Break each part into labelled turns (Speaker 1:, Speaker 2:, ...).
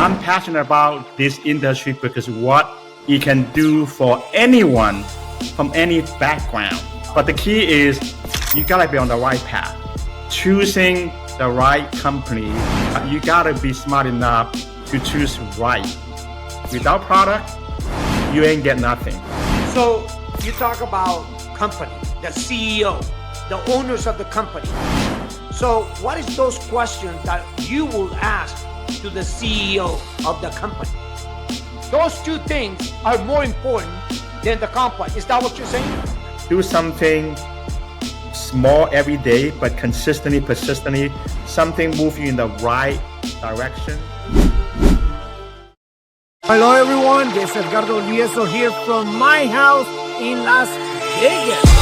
Speaker 1: I'm passionate about this industry because what it can do for anyone from any background. But the key is you gotta be on the right path. Choosing the right company, you gotta be smart enough to choose right. Without product, you ain't get nothing.
Speaker 2: So you talk about company, the CEO, the owners of the company. So what is those questions that you will ask to the CEO of the company? Those two things are more important than the company. Is that what you're saying?
Speaker 1: Do something small every day, but consistently, persistently, something move you in the right direction.
Speaker 2: Hello everyone, this is Edgardo Valdivieso here from my house in Las Vegas.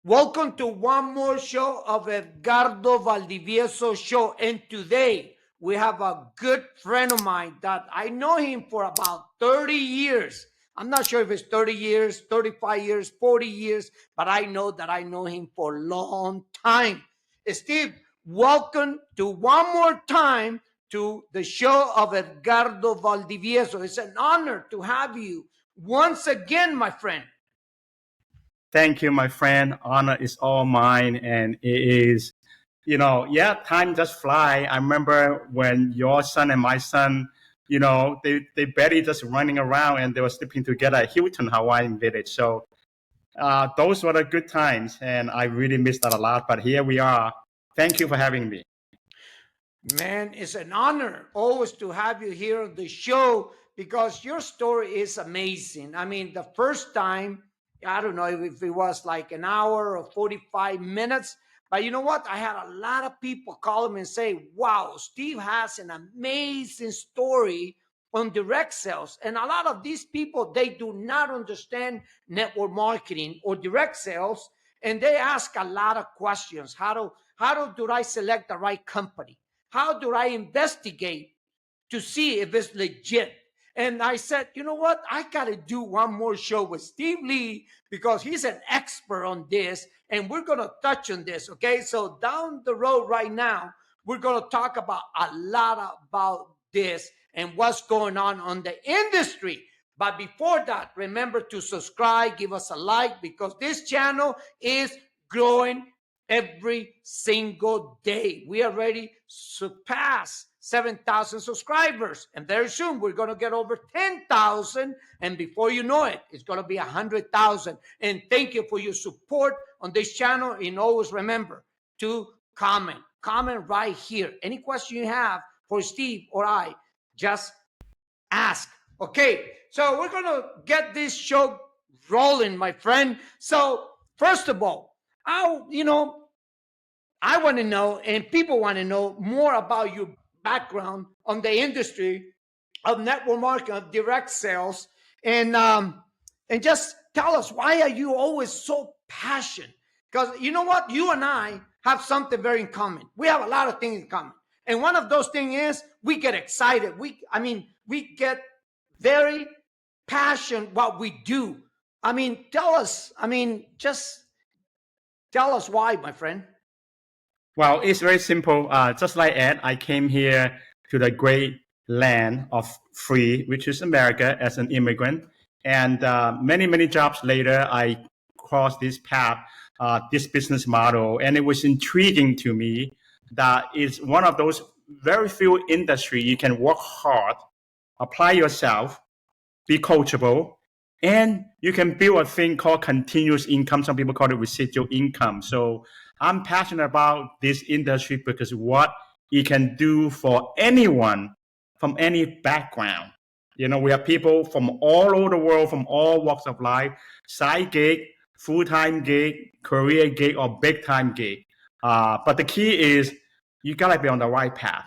Speaker 2: Welcome to one more show of Edgardo Valdivieso Show. And today we have a good friend of mine that I know him for about 30 years. I'm not sure if it's 30 years, 35 years, 40 years, but I know that I know him for a long time. Steve, welcome to one more time to the show of Edgardo Valdivieso. It's an honor to have you once again, my friend.
Speaker 1: Thank you, my friend. Honor is all mine. And it is, time just fly. I remember when your son and my son, they barely just running around and they were sleeping together at Hilton Hawaiian Village. So those were the good times. And I really missed that a lot. But here we are. Thank you for having me.
Speaker 2: Man, it's an honor always to have you here on the show because your story is amazing. I mean, the first time, I don't know if it was like an hour or 45 minutes, but you know what? I had a lot of people call me and say, wow, Steve has an amazing story on direct sales. And a lot of these people, they do not understand network marketing or direct sales. And they ask a lot of questions. How do I select the right company? How do I investigate to see if it's legit? And I said, you know what? I got to do one more show with Steve Lee because he's an expert on this and we're going to touch on this. Okay. So down the road right now, we're going to talk about a lot about this and what's going on the industry. But before that, remember to subscribe, give us a like because this channel is growing every single day. We already surpassed 7,000 subscribers. And very soon we're going to get over 10,000. And before you know it, it's going to be 100,000. And thank you for your support on this channel. And always remember to comment. Comment right here. Any question you have for Steve or I, just ask. Okay, so we're going to get this show rolling, my friend. So first of all, I want to know, and people want to know more about your background on the industry of network marketing, of direct sales, and just tell us, why are you always so passionate? Because you know what, you and I have something very in common. We have a lot of things in common, and one of those things is we get excited. We get very passionate what we do. Just tell us why, my friend.
Speaker 1: Well, it's very simple. Just like Ed, I came here to the great land of free, which is America, as an immigrant. And many jobs later, I crossed this path, this business model. And it was intriguing to me that it's one of those very few industry you can work hard, apply yourself, be coachable, and you can build a thing called continuous income. Some people call it residual income. So I'm passionate about this industry because what it can do for anyone from any background. We have people from all over the world, from all walks of life, side gig, full-time gig, career gig, or big-time gig. But the key is you gotta be on the right path.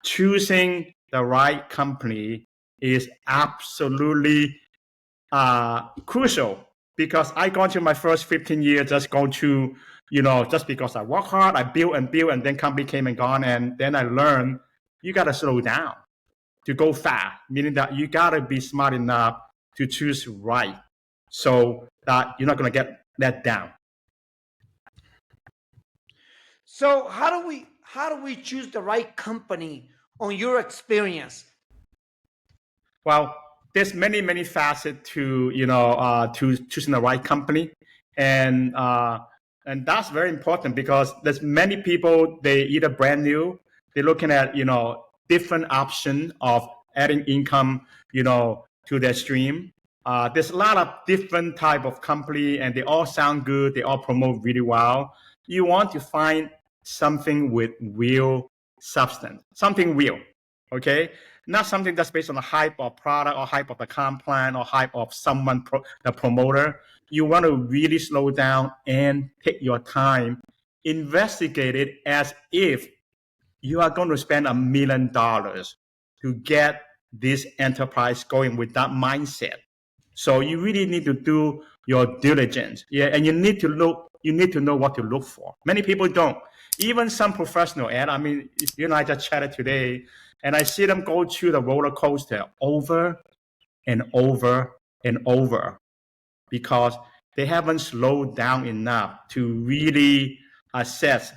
Speaker 1: Choosing the right company is absolutely crucial, because I gone through my first 15 years just going to, just because I work hard, I build, and then company came and gone. And then I learned you got to slow down to go fast, meaning that you got to be smart enough to choose right so that you're not going to get let down.
Speaker 2: So how do we choose the right company on your experience?
Speaker 1: Well, there's many facets to to choosing the right company, and that's very important because there's many people they either brand new, they're looking at different option of adding income to their stream. There's a lot of different type of company, and they all sound good. They all promote really well. You want to find something with real substance, something real, okay? Not something that's based on the hype of product or hype of the comp plan or hype of someone, the promoter. You want to really slow down and take your time, investigate it as if you are going to spend $1 million to get this enterprise going with that mindset. So you really need to do your diligence. Yeah, and you need to know what to look for. Many people don't. Even some professional, and I mean, you and I just chatted today, and I see them go through the roller coaster over and over and over because they haven't slowed down enough to really assess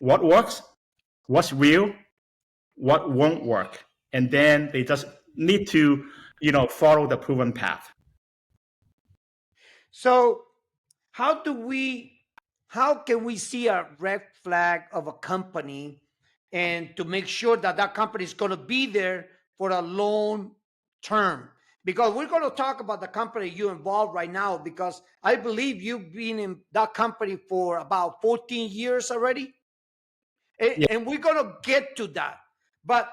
Speaker 1: what works, what's real, what won't work, and then they just need to follow the proven path.
Speaker 2: So how do we how can we see a red flag of a company and to make sure that that company is going to be there for a long term? Because we're going to talk about the company you involved right now, because I believe you've been in that company for about 14 years already.
Speaker 1: Yeah.
Speaker 2: And we're going to get to that. But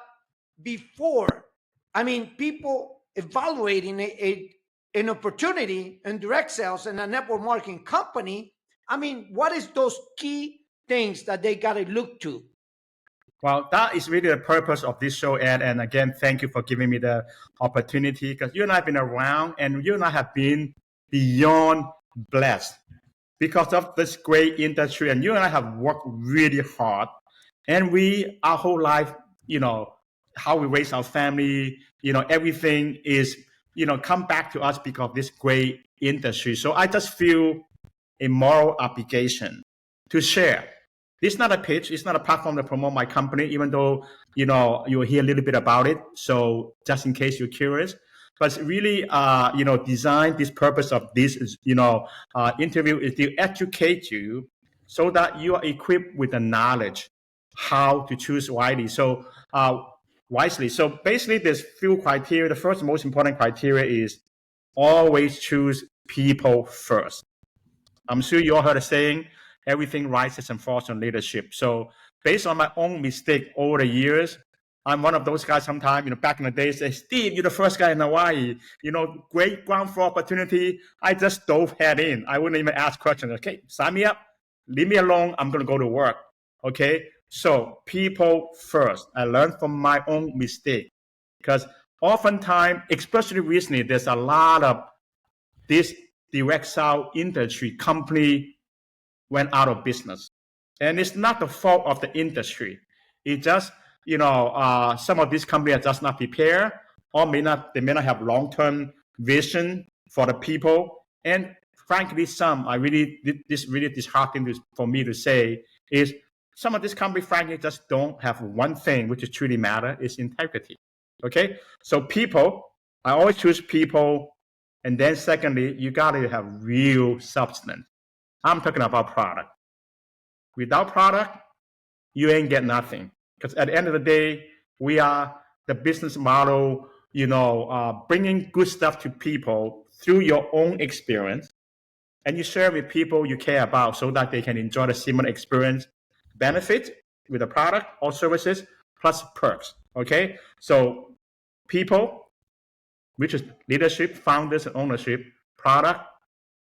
Speaker 2: before, I mean, people evaluating an opportunity in direct sales and a network marketing company, I mean, what is those key things that they got to look to?
Speaker 1: Well, that is really the purpose of this show, Ed. And again, thank you for giving me the opportunity because you and I have been around and you and I have been beyond blessed because of this great industry. And you and I have worked really hard. And our whole life, how we raise our family, everything is, come back to us because of this great industry. So I just feel a moral obligation to share. This is not a pitch. It's not a platform to promote my company, even though, you'll hear a little bit about it. So just in case you're curious, but really, design this purpose of this is, interview is to educate you so that you are equipped with the knowledge how to choose wisely. So basically, there's few criteria. The first most important criteria is always choose people first. I'm sure you all heard the saying, everything rises and falls on leadership. So based on my own mistake over the years, I'm one of those guys sometimes, back in the day, say, Steve, you're the first guy in Hawaii, great ground floor opportunity. I just dove head in. I wouldn't even ask questions. Okay, sign me up, leave me alone. I'm going to go to work. Okay, so people first. I learned from my own mistake because oftentimes, especially recently, there's a lot of this direct sale industry company went out of business. And it's not the fault of the industry. It just, some of these companies are just not prepared or they may not have long-term vision for the people. And frankly, this really disheartening for me to say is some of these companies, frankly, just don't have one thing which is truly matter is integrity. Okay. So people, I always choose people. And then secondly, you got to have real substance. I'm talking about product. Without product, you ain't get nothing. Because at the end of the day, we are the business model, bringing good stuff to people through your own experience. And you share with people you care about so that they can enjoy the similar experience, benefit with the product or services, plus perks. Okay? So people, which is leadership, founders, and ownership, product.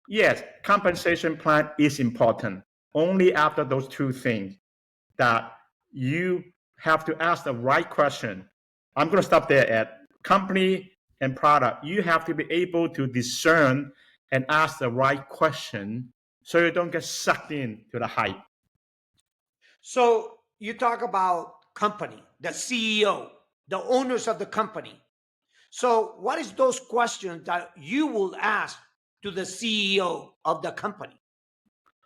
Speaker 1: Yes, compensation plan is important. Only after those two things that you have to ask the right question. I'm going to stop there at company and product. You have to be able to discern and ask the right question so you don't get sucked into the hype.
Speaker 2: So you talk about company, the CEO, the owners of the company. So what is those questions that you will ask to the CEO of the company?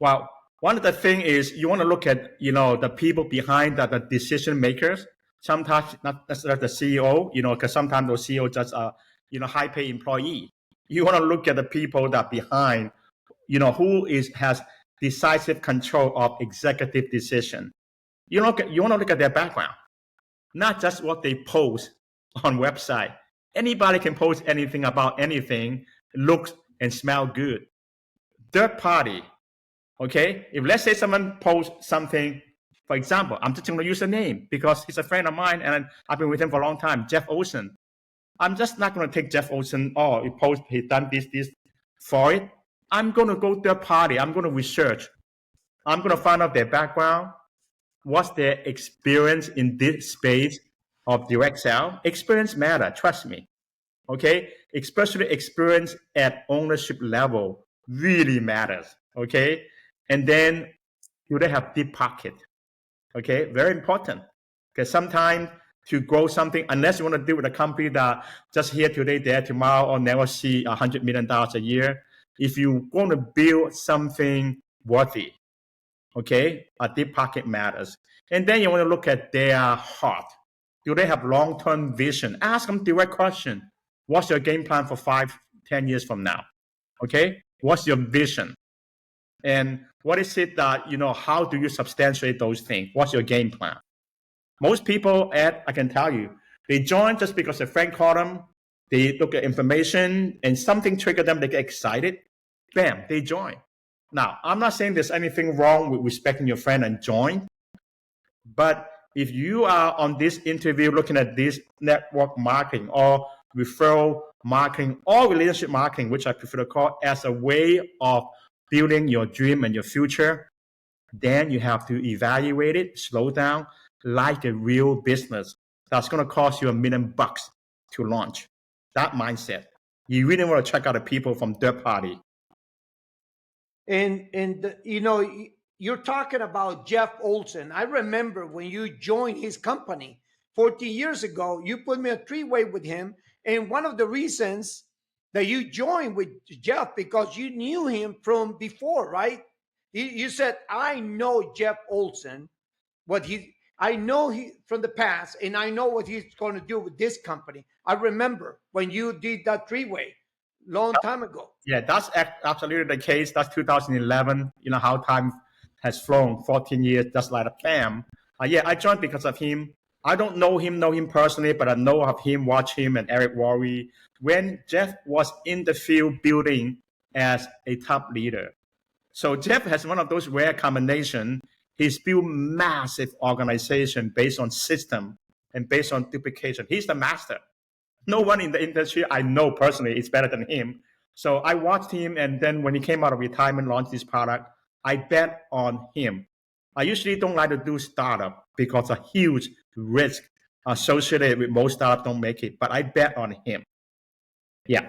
Speaker 1: Well, One of the thing is you want to look at, the people behind the decision makers. Sometimes not necessarily the CEO, because sometimes those CEO just high paid employee. You want to look at the people that behind, who has decisive control of executive decision. You want to look at their background, not just what they post on website. Anybody can post anything about anything, looks and smell good. Third party, okay? If let's say someone posts something, for example, I'm just going to use a name because he's a friend of mine and I've been with him for a long time, Jeff Olson. I'm just not going to take Jeff Olson, he done this for it. I'm going to go third party. I'm going to research. I'm going to find out their background, what's their experience in this space of direct sale. Experience matter, trust me. Okay, especially experience at ownership level really matters. Okay, and then do they have deep pocket? Okay, very important. Because sometimes to grow something, unless you want to deal with a company that just here today, there tomorrow, or never see $100 million a year, if you want to build something worthy, okay, a deep pocket matters. And then you want to look at their heart. Do they have long-term vision? Ask them direct question. What's your game plan for 5-10 years from now? Okay, what's your vision? And what is it that, how do you substantiate those things? What's your game plan? Most people, Ed, I can tell you, they join just because a friend called them. They look at information and something triggered them. They get excited. Bam, they join. Now, I'm not saying there's anything wrong with respecting your friend and join. But if you are on this interview looking at this network marketing or referral marketing or relationship marketing, which I prefer to call, as a way of building your dream and your future, then you have to evaluate it, slow down, like a real business that's going to cost you $1 million to launch. That mindset. You really want to check out the people from third party.
Speaker 2: And you're talking about Jeff Olson. I remember when you joined his company 14 years ago, you put me a three-way with him. And one of the reasons that you joined with Jeff, because you knew him from before, right? You said, I know Jeff Olson, I know he from the past, and I know what he's going to do with this company. I remember when you did that three-way long time ago.
Speaker 1: Yeah, that's absolutely the case. That's 2011. You know how time has flown, 14 years, just like a bam. Yeah, I joined because of him. I don't know him personally, but I know of him, watch him and Eric Worre. When Jeff was in the field building as a top leader. So Jeff has one of those rare combinations. He's built massive organization based on system and based on duplication. He's the master. No one in the industry I know personally is better than him. So I watched him, and then when he came out of retirement, launched this product, I bet on him. I usually don't like to do startup because a huge risk associated with most startups don't make it, but I bet on him. Yeah.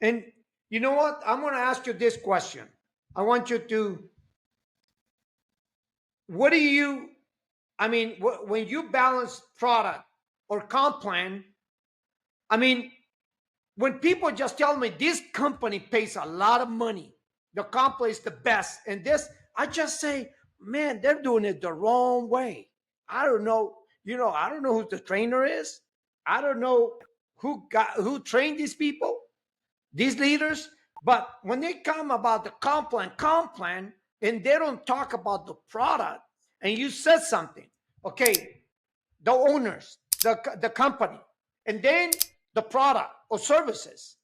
Speaker 2: And you know what? I'm going to ask you this question. I want you to, what do you, I mean, when you balance product or comp plan, I mean, when people just tell me this company pays a lot of money, the comp plan is the best, and this, I just say, man, they're doing it the wrong way. I don't know, I don't know who the trainer is. I don't know who trained these people, these leaders. But when they come about the comp plan, and they don't talk about the product, and you said something, okay, the owners, the company, and then the product or services.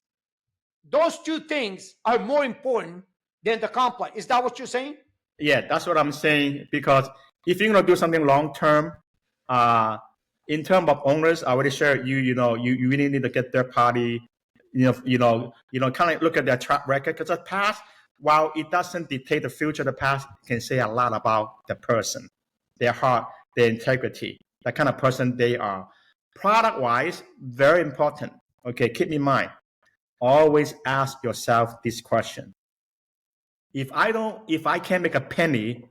Speaker 2: Those two things are more important than the comp plan. Is that what you're saying?
Speaker 1: Yeah, that's what I'm saying. Because if you're gonna do something long term, in terms of owners, I already shared you really need to get third party, kind of look at their track record, because the past, while it doesn't dictate the future, the past can say a lot about the person, their heart, their integrity, the kind of person they are. Product wise, very important. Okay, keep in mind, always ask yourself this question. If I can't make a penny,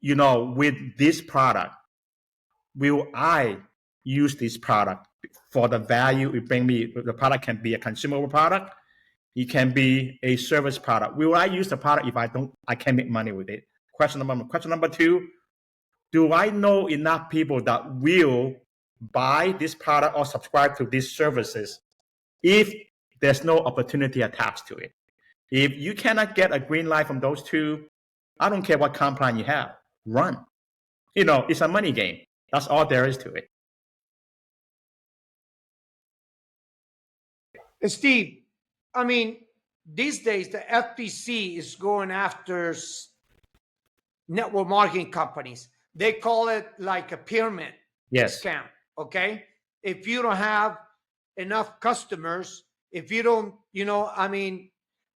Speaker 1: with this product, will I use this product for the value it bring me? The product can be a consumable product, It can be a service product. Will I use the product if I can't make money with it? Question number one. Question number two, do I know enough people that will buy this product or subscribe to these services if there's no opportunity attached to it? If you cannot get a green light from those two, I don't care what comp plan you have, run. It's a money game. That's all there is to it.
Speaker 2: Steve, I mean, these days the FTC is going after network marketing companies. They call it like a pyramid scam. Okay. If you don't have enough customers, if you don't,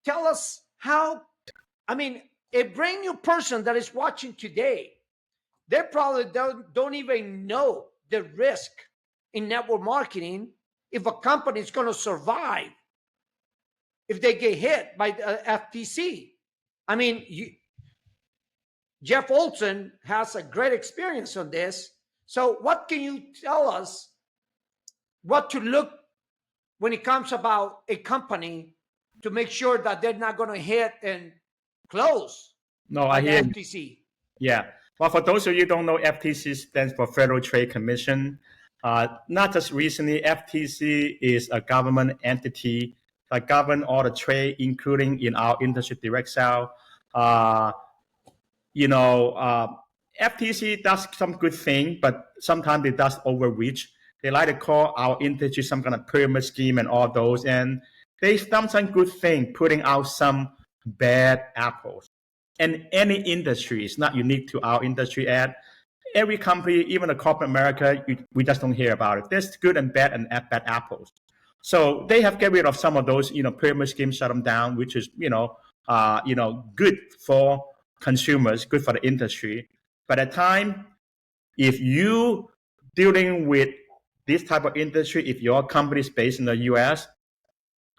Speaker 2: tell us how, a brand new person that is watching today, they probably don't even know the risk in network marketing if a company is going to survive if they get hit by the FTC. Jeff Olson has a great experience on this. So what can you tell us what to look when it comes about a company to make sure that they're not going to hit and close
Speaker 1: I hear
Speaker 2: the FTC?
Speaker 1: Yeah. Well, for those of you who don't know, FTC stands for Federal Trade Commission. Not just recently, FTC is a government entity that governs all the trade, including in our industry, direct sale. FTC does some good thing, but sometimes it does overreach. They like to call our industry some kind of pyramid scheme and all those, and they've done some good thing, putting out some bad apples. And any industry is not unique to our industry. Every company, even the corporate America, we just don't hear about it. There's good and bad and bad apples. So they have get rid of some of those, pyramid schemes, shut them down, which is, good for consumers, good for the industry. By the time, if you dealing with this type of industry, if your company is based in the US,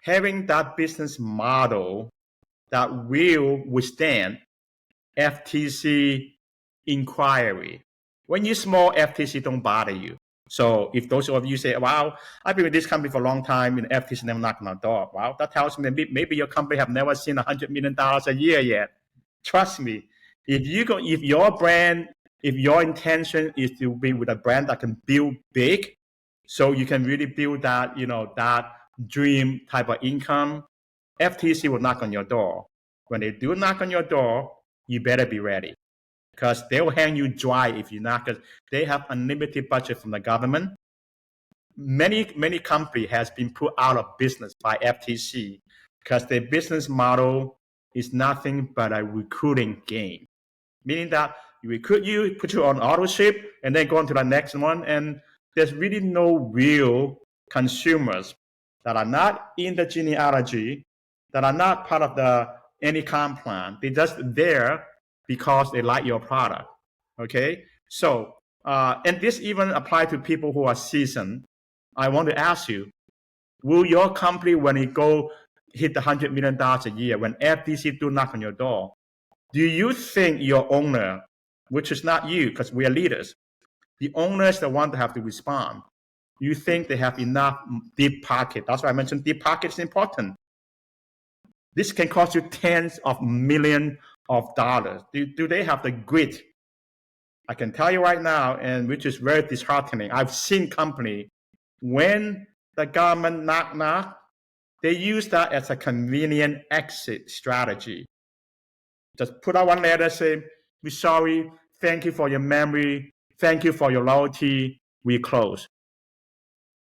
Speaker 1: having that business model that will withstand FTC inquiry. When you're small, FTC don't bother you. So if those of you say, wow, I've been with this company for a long time and FTC never knocked on the door, wow, that tells me maybe your company have never seen $100 million a year yet. Trust me, if your intention is to be with a brand that can build big, so you can really build that, that dream type of income, FTC will knock on your door. When they do knock on your door, you better be ready, because they will hang you dry if you're not, because they have unlimited budget from the government. Many companies has been put out of business by FTC because their business model is nothing but a recruiting game, meaning that you recruit you, put you on auto ship, and then go on to the next one, and there's really no real consumers that are not in the genealogy, that are not part of any comp plan. They're just there because they like your product. Okay, so and this even apply to people who are seasoned. I want to ask you, will your company, when it go hit the $100 million a year, when FTC do knock on your door, do you think your owner, which is not you, because we are leaders, the owner is the one that have to respond? You think they have enough deep pocket? That's why I mentioned deep pocket is important. This can cost you tens of millions of dollars. Do they have the grit? I can tell you right now, and which is very disheartening. I've seen company, when the government knock, they use that as a convenient exit strategy. Just put out one letter, say, we're sorry, thank you for your memory, thank you for your loyalty, we close.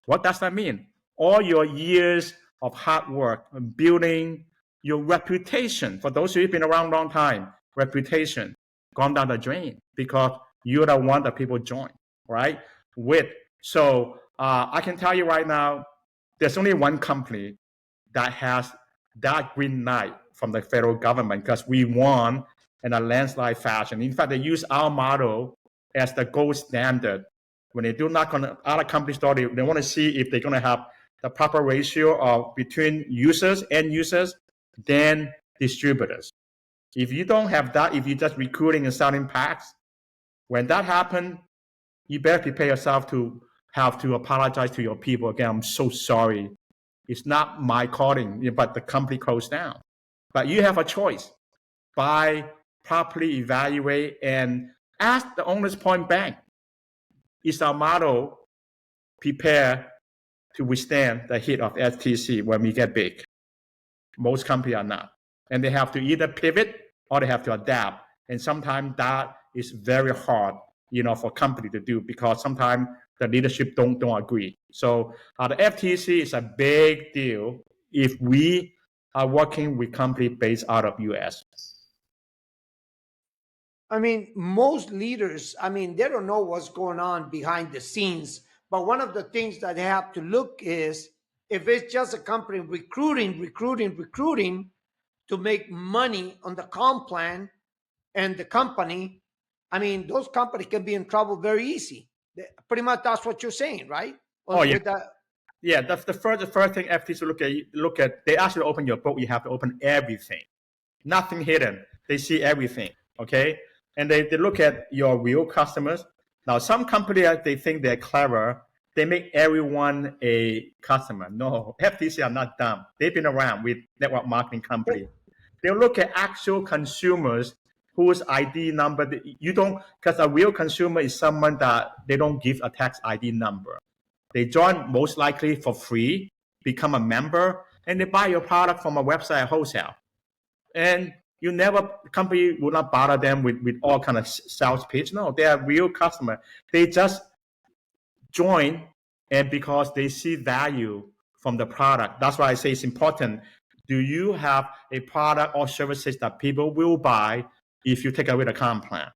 Speaker 1: What does that mean? All your years of hard work building your reputation, for those of you who've been around a long time, reputation gone down the drain because you're the one that people join, right? So I can tell you right now, there's only one company that has that green light from the federal government, because we won in a landslide fashion. In fact, they use our model as the gold standard. When they do knock on other companies' door, they want to see if they're going to have the proper ratio of between users, end users, then distributors. If you don't have that, if you're just recruiting and selling packs, when that happens, you better prepare yourself to have to apologize to your people. Again, I'm so sorry. It's not my calling, but the company closed down. But you have a choice. Buy, properly evaluate, and ask the owner's point bank, is our model prepared to withstand the hit of FTC when we get big? Most companies are not. And they have to either pivot or they have to adapt. And sometimes that is very hard, for company to do, because sometimes the leadership don't agree. So the FTC is a big deal if we are working with companies based out of US.
Speaker 2: I mean, most leaders, I mean, they don't know what's going on behind the scenes. But one of the things that they have to look is, if it's just a company recruiting to make money on the comp plan and the company, I mean, those companies can be in trouble very easy. Pretty much that's what you're saying, right?
Speaker 1: Oh, yeah.
Speaker 2: With the,
Speaker 1: Yeah, that's the first thing FTC look at. They ask you to open your book. You have to open everything, nothing hidden. They see everything, okay? And they look at your real customers. Now, some companies, they think they're clever. They make everyone a customer. No, FTC are not dumb. They've been around with network marketing companies. They'll look at actual consumers whose ID number you don't, because a real consumer is someone that they don't give a tax ID number. They join most likely for free, become a member, and they buy your product from a website wholesale. And company will not bother them with all kind of sales pitch. No, they are real customer. They just join, and because they see value from the product. That's why I say it's important. Do you have a product or services that people will buy if you take away the comp plan?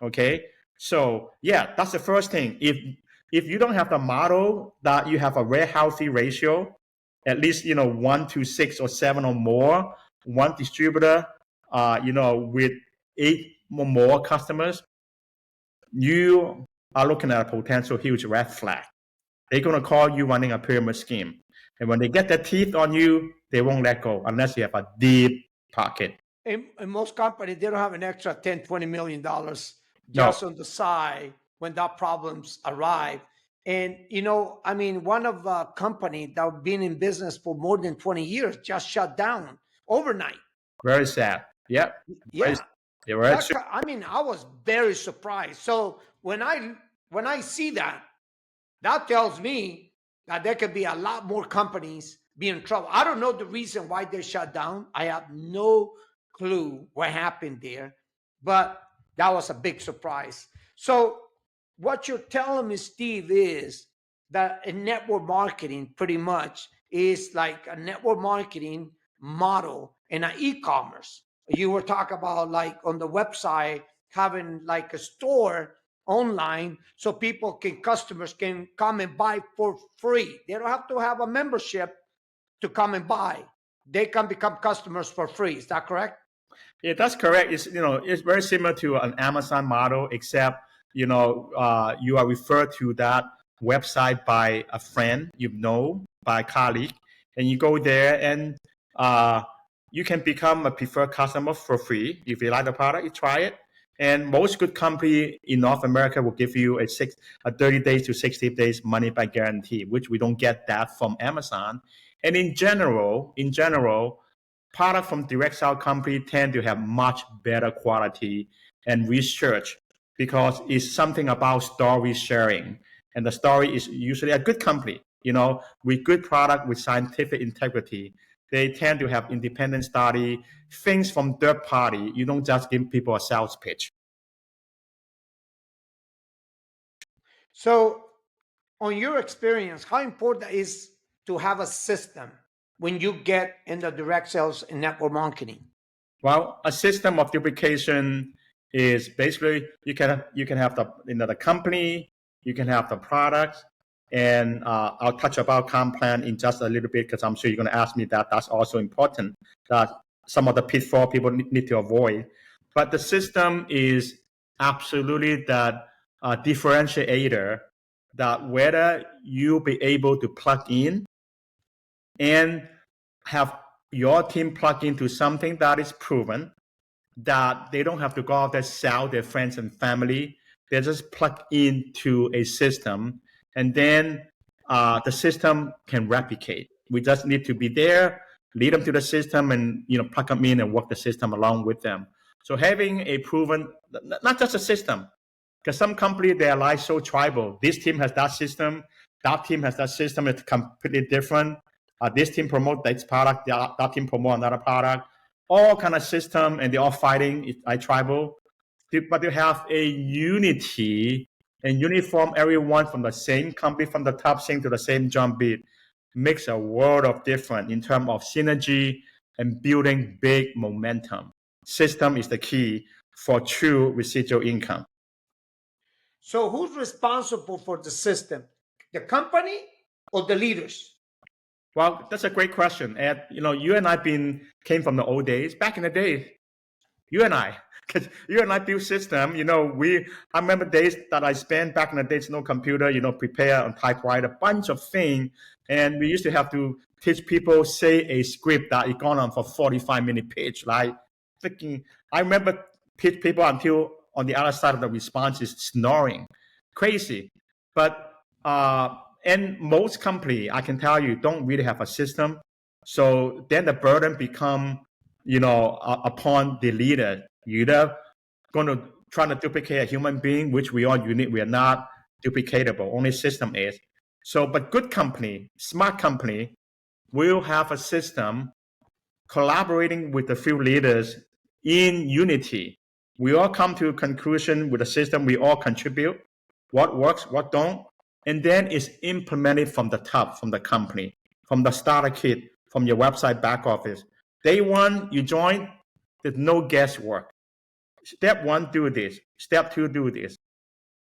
Speaker 1: Okay, so yeah, that's the first thing. If you don't have the model that you have a very healthy ratio, at least 1 to 6 or 7 or more, one distributor, with 8 or more customers, you are looking at a potential huge red flag. They're going to call you running a pyramid scheme. And when they get their teeth on you, they won't let go unless you have a deep pocket.
Speaker 2: in most companies, they don't have an extra $10, $20 million just
Speaker 1: No.
Speaker 2: on the side when that problems arrive. And, I mean, one of the company that have been in business for more than 20 years just shut down overnight.
Speaker 1: Very sad. Yep.
Speaker 2: Yeah.
Speaker 1: Very
Speaker 2: I mean, I was very surprised. So when I see that, that tells me that there could be a lot more companies be in trouble. I don't know the reason why they shut down. I have no clue what happened there, but that was a big surprise. So what you're telling me, Steve, is that in network marketing pretty much is like a network marketing model in an e-commerce. You were talking about like on the website having like a store online so customers can come and buy for free. They don't have to have a membership to come and buy. They can become customers for free. Is that correct?
Speaker 1: Yeah, that's correct. It's very similar to an Amazon model, except you are referred to that website by a friend, by a colleague, and you go there and you can become a preferred customer for free. If you like the product, you try it. And most good company in North America will give you a 30 days to 60 days money back guarantee, which we don't get that from Amazon. And in general, product from direct sale company tend to have much better quality and research because it's something about story sharing. And the story is usually a good company, with good product, with scientific integrity. They tend to have independent study, things from third party. You don't just give people a sales pitch.
Speaker 2: So on your experience, how important is to have a system when you get in the direct sales and network marketing?
Speaker 1: Well, a system of duplication is basically you can have the company, you can have the products, and I'll touch about comp plan in just a little bit because I'm sure you're going to ask me that. That's also important. That some of the pitfall people need to avoid. But the system is absolutely that differentiator that whether you be able to plug in and have your team plug into something that is proven, that they don't have to go out there, sell their friends and family. They just plug into a system, and then the system can replicate. We just need to be there, lead them to the system, and plug them in and work the system along with them. So having a proven, not just a system, because some company they are like so tribal. This team has that system, that team has that system. It's completely different. This team promote this product, that team promote another product. All kind of system, and they're all fighting. It's like tribal, but you have a unity and uniform. Everyone from the same company, from the top sync to the same drum beat, makes a world of difference in terms of synergy and building big momentum. System is the key for true residual income.
Speaker 2: So who's responsible for the system? The company or the leaders?
Speaker 1: Well, that's a great question. Ed, you and I came from the old days. Back in the day, you and I, because you and I build system. I remember days that I spent back in the days, no computer, prepare on typewriter, a bunch of things. And we used to have to teach people, say a script that it gone on for 45-minute pitch. Like, freaking, I remember pitch people until on the other side of the response is snoring. Crazy. But, and most company, I can tell you, don't really have a system. So then the burden become, upon the leader. You're either going to try to duplicate a human being, which we are unique. We are not duplicatable. Only system is. So, but good company, smart company will have a system collaborating with the field leaders in unity. We all come to a conclusion with a system. We all contribute what works, what don't, and then it's implemented from the top, from the company, from the starter kit, from your website back office. Day one, you join, there's no guesswork. Step one, do this. Step two, do this.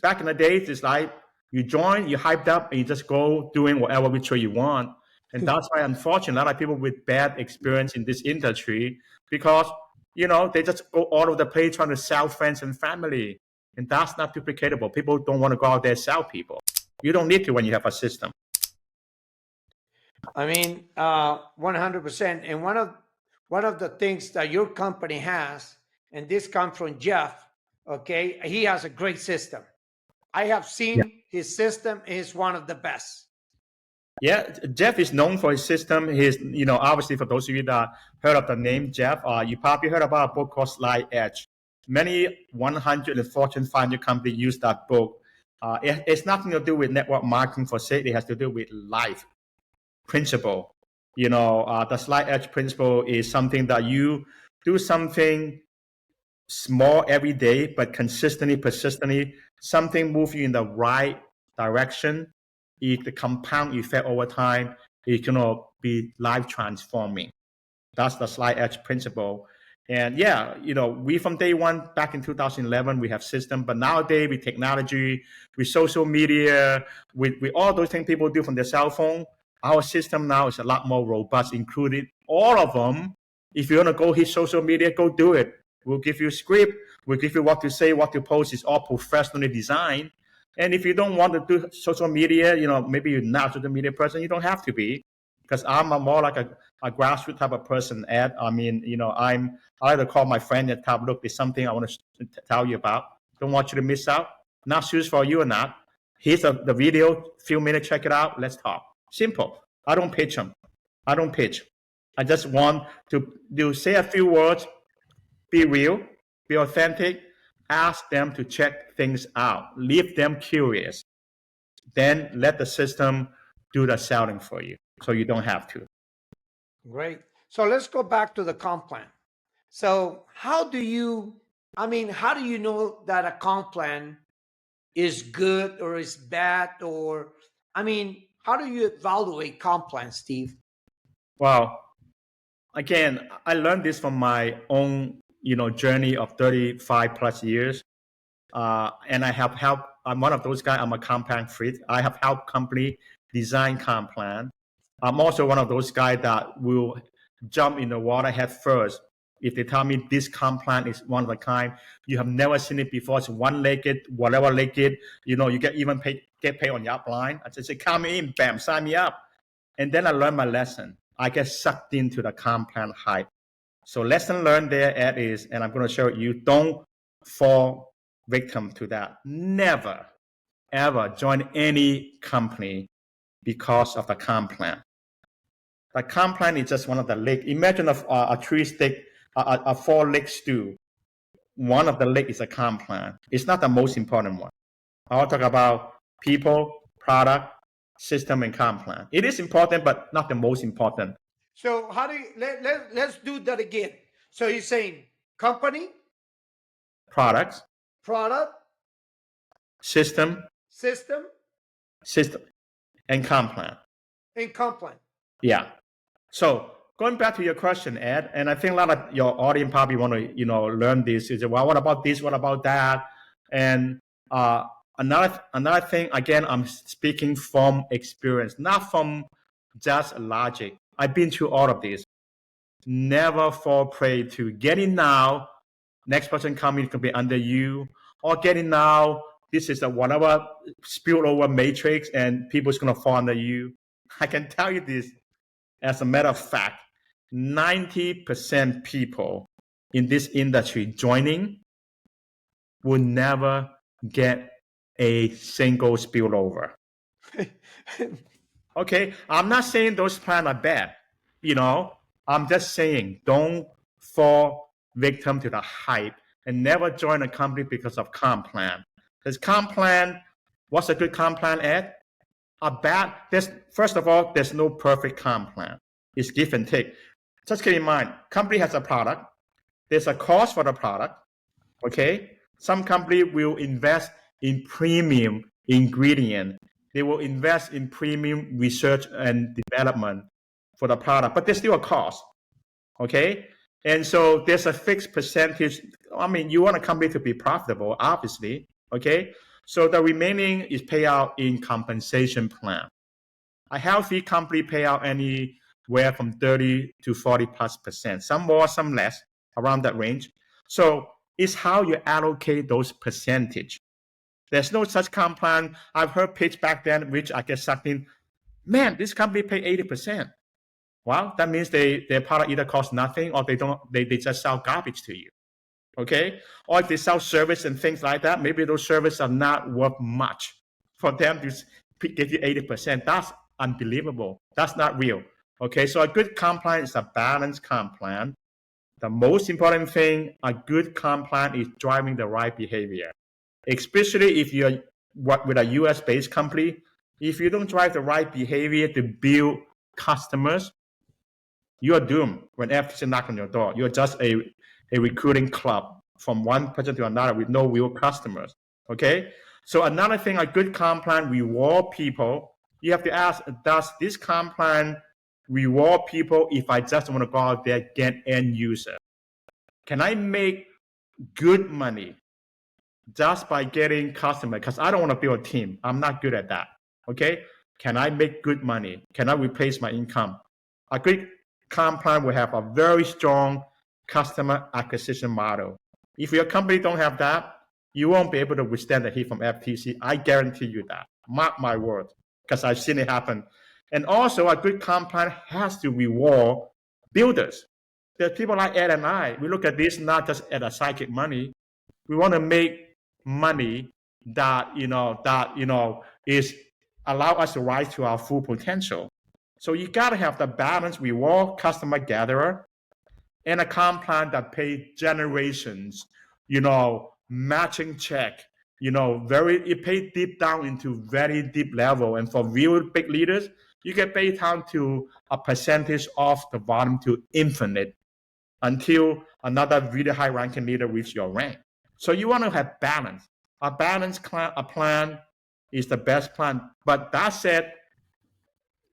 Speaker 1: Back in the days, it's like you join, you hyped up, and you just go doing whatever which way you want. And that's why, unfortunately, a lot of people with bad experience in this industry, because they just go all over the place trying to sell friends and family. And that's not duplicatable. People don't want to go out there and sell people. You don't need to when you have a system.
Speaker 2: I mean, 100%. And one of the things that your company has, and this comes from Jeff, okay, he has a great system. I have seen his system is one of the best.
Speaker 1: Yeah, Jeff is known for his system. He's, obviously for those of you that heard of the name Jeff, you probably heard about a book called Slide Edge. Many 100 and Fortune 500 companies use that book. It's nothing to do with network marketing for sale. It has to do with life principle. The Slide Edge principle is something that you do something small every day, but consistently, persistently, something move you in the right direction. The compound effect over time is going to be life transforming. That's the Slide Edge principle. And we from day one, back in 2011, we have system, but nowadays with technology, with social media, with all those things people do from their cell phone, our system now is a lot more robust, including all of them. If you want to go hit social media, go do it. We'll give you a script. We'll give you what to say, what to post. It's all professionally designed. And if you don't want to do social media, maybe you're not a social media person, you don't have to be, because I'm more like a grassroots type of person, Ed. I mean, I like to call my friend and tell, look, there's something I want to tell you about. Don't want you to miss out. Not sure for you or not. Here's the video, few minutes, check it out. Let's talk. Simple. I don't pitch them. I don't pitch. I just want to say a few words, be real, be authentic, ask them to check things out, leave them curious, then let the system do the selling for you so you don't have to.
Speaker 2: Great. So let's go back to the comp plan. So how do you know that a comp plan is good or is bad? Or, how do you evaluate comp plans, Steve? Well,
Speaker 1: again, I learned this from my own journey of 35 plus years. And I have helped, I'm one of those guys, I'm a comp plan freak. I have helped company design comp plan. I'm also one of those guys that will jump in the water head first. If they tell me this comp plan is one of a kind, you have never seen it before, it's one-legged, whatever legged, you get paid on your upline. I just say, come in, bam, sign me up. And then I learn my lesson. I get sucked into the comp plan hype. So lesson learned there, Ed, is, and I'm going to show you, don't fall victim to that. Never, ever join any company because of the comp plan. The comp plan is just one of the leg. Imagine a tree stick, a four-leg stool. One of the leg is a comp plan. It's not the most important one. I'll talk about people, product, system, and comp plan. It is important, but not the most important.
Speaker 2: So how do you let's do that again. So you're saying company,
Speaker 1: Products,
Speaker 2: product,
Speaker 1: system,
Speaker 2: system,
Speaker 1: and comp plan.
Speaker 2: and comp plan.
Speaker 1: Yeah. So going back to your question, Ed, and I think a lot of your audience probably want to, learn this. Is well, what about this? What about that? And another thing, again, I'm speaking from experience, not from just logic. I've been through all of this. Never fall prey to getting now. Next person coming could be under you, or getting now. This is a whatever spillover matrix, and people's gonna fall under you. I can tell you this. As a matter of fact, 90% people in this industry joining will never get a single spillover. Okay, I'm not saying those plans are bad. I'm just saying don't fall victim to the hype and never join a company because of comp plan. Because comp plan, what's a good comp plan, Ed? First of all, there's no perfect comp plan. It's give and take. Just keep in mind, company has a product. There's a cost for the product. Okay, some company will invest in premium ingredient. They will invest in premium research and development for the product, but there's still a cost. Okay, and so there's a fixed percentage. I mean, you want a company to be profitable, obviously. Okay, so the remaining is payout in compensation plan. A healthy company payout anywhere from 30 to 40+%. Some more, some less, around that range. So it's how you allocate those percentage. There's no such comp plan. I've heard pitch back then, which I get sucked in. Man, this company pay 80%. Well, that means their product either costs nothing or they just sell garbage to you. Okay? Or if they sell service and things like that, maybe those services are not worth much for them to give you 80%. That's unbelievable. That's not real. Okay, so a good comp plan is a balanced comp plan. The most important thing, a good comp plan is driving the right behavior. Especially if you're with a US-based company, if you don't drive the right behavior to build customers, you are doomed when FTC knocks on your door. You're just a recruiting club from one person to another with no real customers. Okay? So another thing, a good comp plan reward people. You have to ask, does this comp plan reward people if I just want to go out there and get end user? Can I make good money just by getting customer? Because I don't want to build a team. I'm not good at that. Okay? Can I make good money? Can I replace my income? A good comp plan will have a very strong customer acquisition model. If your company don't have that, you won't be able to withstand the heat from FTC. I guarantee you that. Mark my words, because I've seen it happen. And also, a good comp plan has to reward builders. There's people like Ed and I. We look at this not just as a psychic money. We want to make money that is allow us to rise to our full potential. So you got to have the balance reward customer gatherer and a comp plan that pay generations, matching check, it pay deep down into very deep level. And for real big leaders, you get paid down to a percentage of the volume to infinite until another really high ranking leader reaches your rank. So you want to have balance. A balanced plan is the best plan. But that said,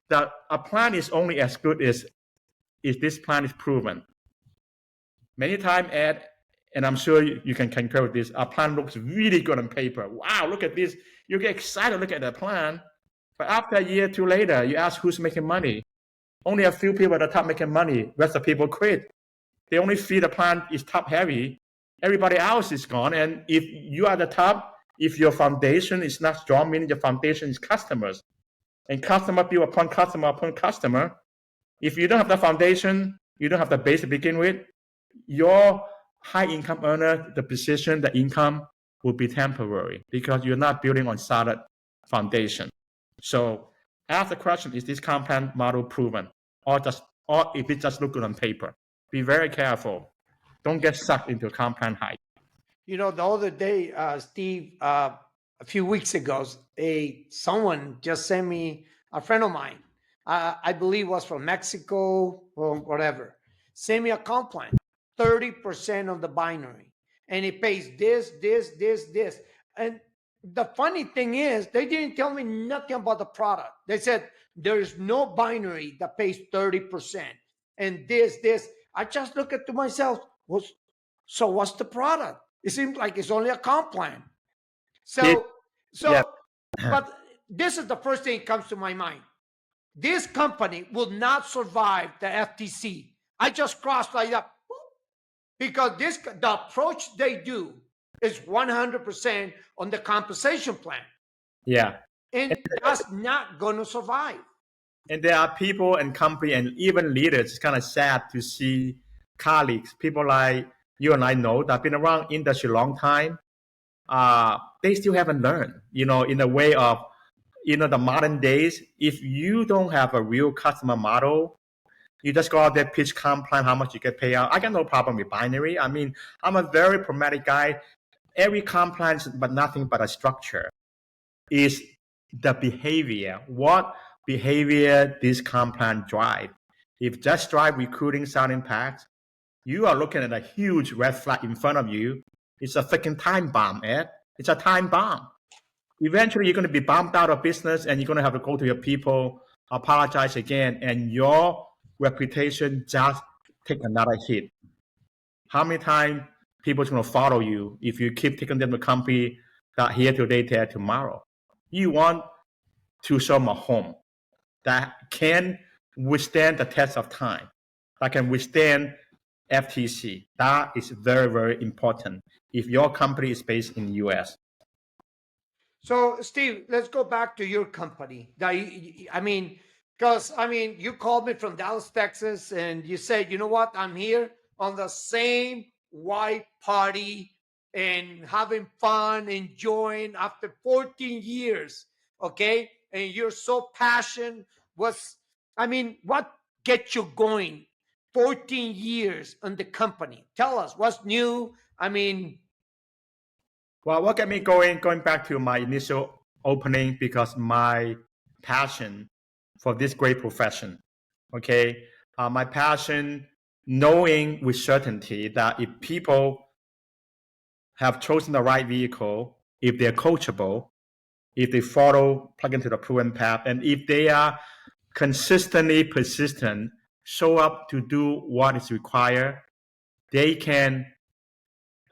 Speaker 1: that a plan is only as good as if this plan is proven. Many times, Ed, and I'm sure you can concur with this, a plan looks really good on paper. Wow, look at this. You get excited, look at the plan. But after a year or two later, you ask who's making money. Only a few people at the top making money. Rest of the people quit. They only feel the plan is top heavy. Everybody else is gone. And if you are the top, if your foundation is not strong, meaning your foundation is customers, and customer build upon customer. If you don't have the foundation, you don't have the base to begin with, your high income earner, the position, the income will be temporary because you're not building on solid foundation. So ask the question, is this compound model proven? or if it just look good on paper. Be very careful. Don't get sucked into compound hype.
Speaker 2: You know, the other day, Steve, a few weeks ago, someone just sent me, a friend of mine, I believe was from Mexico or whatever, sent me a comp plan, 30% of the binary. And it pays this. And the funny thing is, they didn't tell me nothing about the product. They said, there is no binary that pays 30%. And this. I just look at to myself, so what's the product? It seems like it's only a comp plan.
Speaker 1: It,
Speaker 2: So,
Speaker 1: yeah,
Speaker 2: so, but this is the first thing that comes to my mind. This company will not survive the FTC. I just crossed like that because the approach they do is 100% on the compensation plan,
Speaker 1: yeah.
Speaker 2: and that's not going to survive.
Speaker 1: And there are people and company and even leaders. It's kind of sad to see colleagues, people like you and I know that have been around industry a long time. They still haven't learned, in a way of, the modern days. If you don't have a real customer model, you just go out there, pitch comp plan, how much you get paid out. I got no problem with binary. I mean, I'm a very pragmatic guy. Every comp plan, but nothing but a structure, is the behavior. What behavior this comp plan drive? If just drive recruiting, selling packs, you are looking at a huge red flag in front of you. It's a freaking time bomb, Ed. It's a time bomb. Eventually, you're going to be bombed out of business, and you're going to have to go to your people, apologize again, and your reputation just take another hit. How many times people are going to follow you if you keep taking them to company that here today, there tomorrow? You want to show them a home that can withstand the test of time, that can withstand FTC. That is very, very important if your company is based in the US.
Speaker 2: So, Steve, let's go back to your company. I mean, because you called me from Dallas, Texas, and you said, you know what, I'm here on the same white party and having fun, enjoying after 14 years, okay? And you're so passionate. What gets you going? 14 years on the company. Tell us what's new.
Speaker 1: Well, what got me going back to my initial opening, because my passion for this great profession, okay? My passion, knowing with certainty that if people have chosen the right vehicle, if they're coachable, if they plug into the proven path, and if they are consistently persistent, show up to do what is required, they can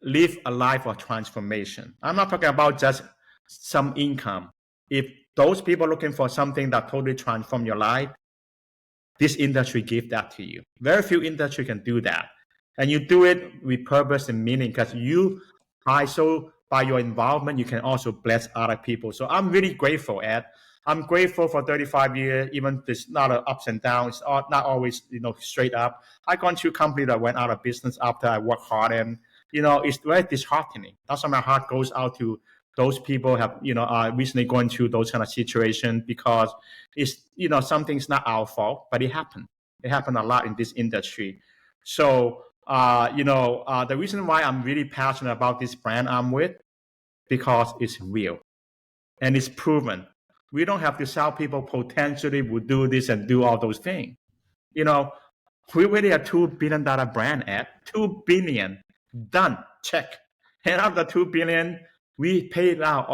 Speaker 1: live a life of transformation. I'm not talking about just some income. If those people are looking for something that totally transform your life, this industry gives that to you. Very few industry can do that. And you do it with purpose and meaning, because by your involvement, you can also bless other people. So I'm really grateful, Ed. I'm grateful for 35 years, even there's not ups and downs, not always, straight up. I gone to a company that went out of business after I worked hard, and it's very disheartening. That's why my heart goes out to those people have, recently going through those kind of situations, because it's, something's not our fault, but it happened. It happened a lot in this industry. So, the reason why I'm really passionate about this brand I'm with, because it's real and it's proven. We don't have to sell people potentially will do this and do all those things. We really a $2 billion brand at $2 billion done, check. And out of the 2 billion, we paid out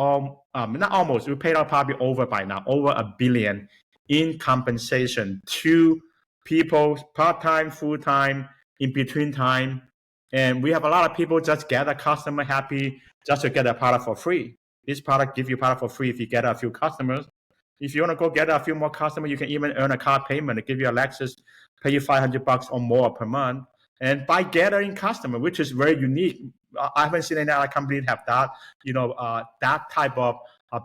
Speaker 1: not almost, we paid out probably over by now, over $1 billion in compensation to people, part-time, full-time, in between time. And we have a lot of people just get a customer happy just to get a product for free. This product gives you product for free if you get a few customers. If you want to go get a few more customers, you can even earn a car payment to give you a Lexus, pay you $500 or more per month. And by gathering customer, which is very unique, I haven't seen any other company have that, that type of